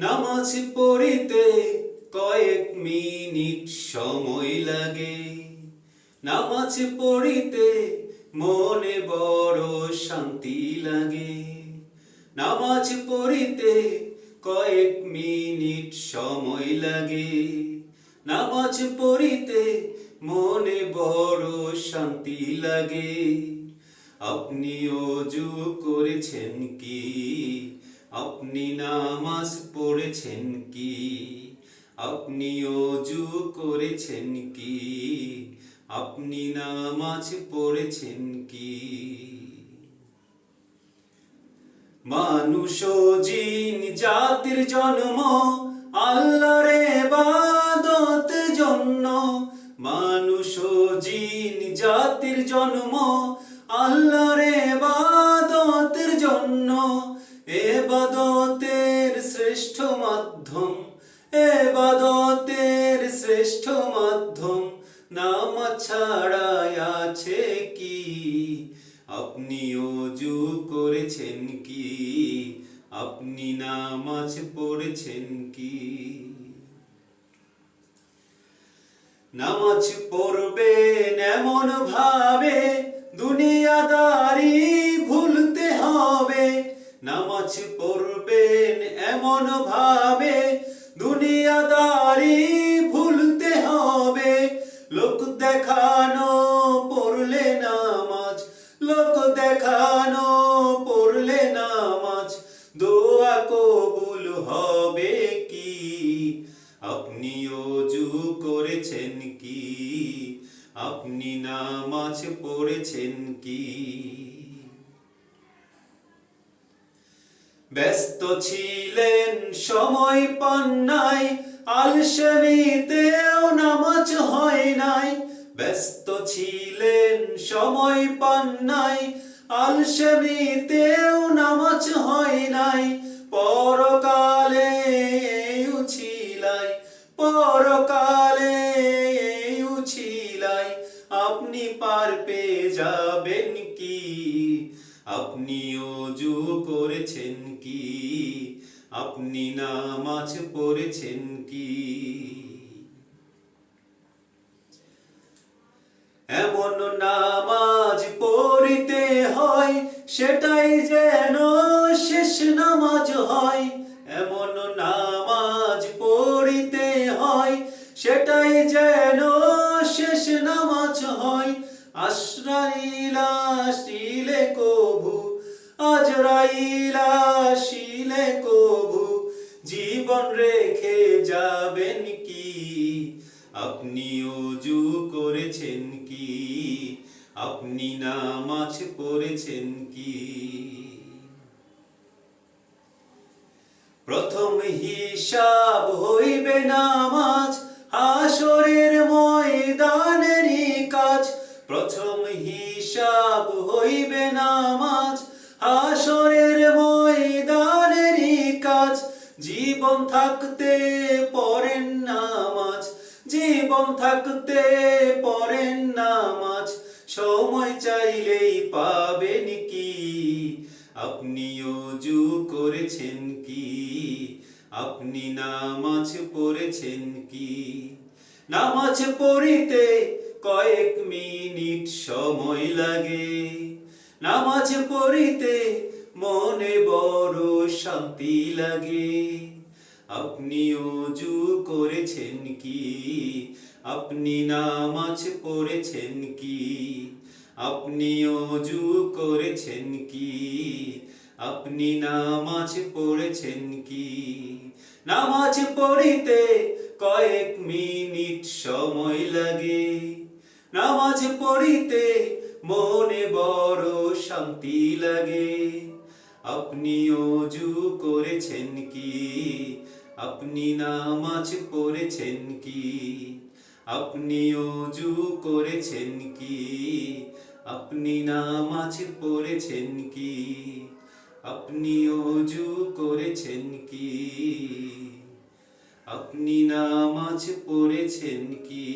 নামাজ পড়িতে কয়েক মিনিট সময় লাগে। নামাজ পড়িতে মনে বড় শান্তি লাগে। নামাজ পড়িতে কয়েক মিনিট সময় লাগে। নামাজ পড়িতে মনে বড় শান্তি লাগে। আপনি ওযু করেছেন কি? আপনি নামাজ পড়েছেন কি? আপনি ওযু করেছেন কি? আপনি নামাজ পড়েছেন কি? মানুষ ও জিন জাতির জন্ম আল্লাহর ইবাদত জন্য। মানুষ ও জিন জাতির জন্ম আল্লাহর ইবাদতের জন্য। ইবাদতের শ্রেষ্ঠ মাধ্যম, ইবাদতের শ্রেষ্ঠ মাধ্যম নামাজ ছাড়া আছে কি? আপনি ওযু করেছেন কি? আপনি নামাজ পড়েছেন কি? নামাজ পড়বেন এমন ভাবে দুনিয়াদারি ভুলতে হবে। নামাজ পড়বেন এমন ভাবে দুনিয়াদারি ভুলতে হবে। লোক দেখানো পড়লে নামাজ, লোক দেখানো পড়লে নামাজ দোয়া কবুল হবে কি? আপনি ওযু করেছেন কি? আপনি নামাজ পড়েছেন কি? ব্যস্ত ছিলেন সময় পান নাই, আলসেমিতেও নামাজ হয় নাই। ব্যস্ত ছিলেন সময় পান নাই, আলসেমিতেও নামাজ হয় নাই। পরকালে উছিলাই, পরকালে উছিলাই আপনি পার পেয়ে যাবেন কি? আপনি ওযু করেছেন কি? আপনি নামাজ পড়েছেন কি? এমন নামাজ পড়িতে হয় সেটাই যেন শেষ নামাজ হয়। এমন নামাজ পড়িতে হয় সেটাই যেন শেষ নামাজ হয়। আজরাইল আসিলে কভু, আজরাইল আসিলে কভু জীবন রেখে যাবেন কি? আপনি ওযু করেছেন কি? আপনি নামাজ পড়েছেন কি? প্রথম হিসাব হইবে নামাজ, হাসরের ময়দানেরই কাজ। প্রথম হিসাব হইবে নামাজ, হাসরের ময়দানেরই কাজ। জীবন থাকতে পড়েন নামাজ, জীবন থাকতে পড়েন নামাজ সময় চাইলেই পাবেন কি? আপনি ওযু করেছেন কি? আপনি নামাজ পড়েছেন কি? নামাজ পড়িতে কয়েক মিনিট সময় লাগে। নামাজ পড়িতে মনে বড় শান্তি লাগে। আপনি ওযু করেছেন কি? আপনি নামাজ পড়েছেন কি? আপনি ওযু করেছেন কি? আপনি নামাজ পড়েছেন কি? নামাজ পড়িতে কয়েক মিনিট সময় লাগে। নামাজ পড়িতে মনে বড় শান্তি লাগে। আপনি ওযু করেছেন কি? আপনি নামাজ পড়েছেন কি? আপনি ওযু করেছেন কি? আপনি নামাজ পড়েছেন কি? আপনি ওযু করেছেন কি? আপনি নামাজ পড়েছেন কি?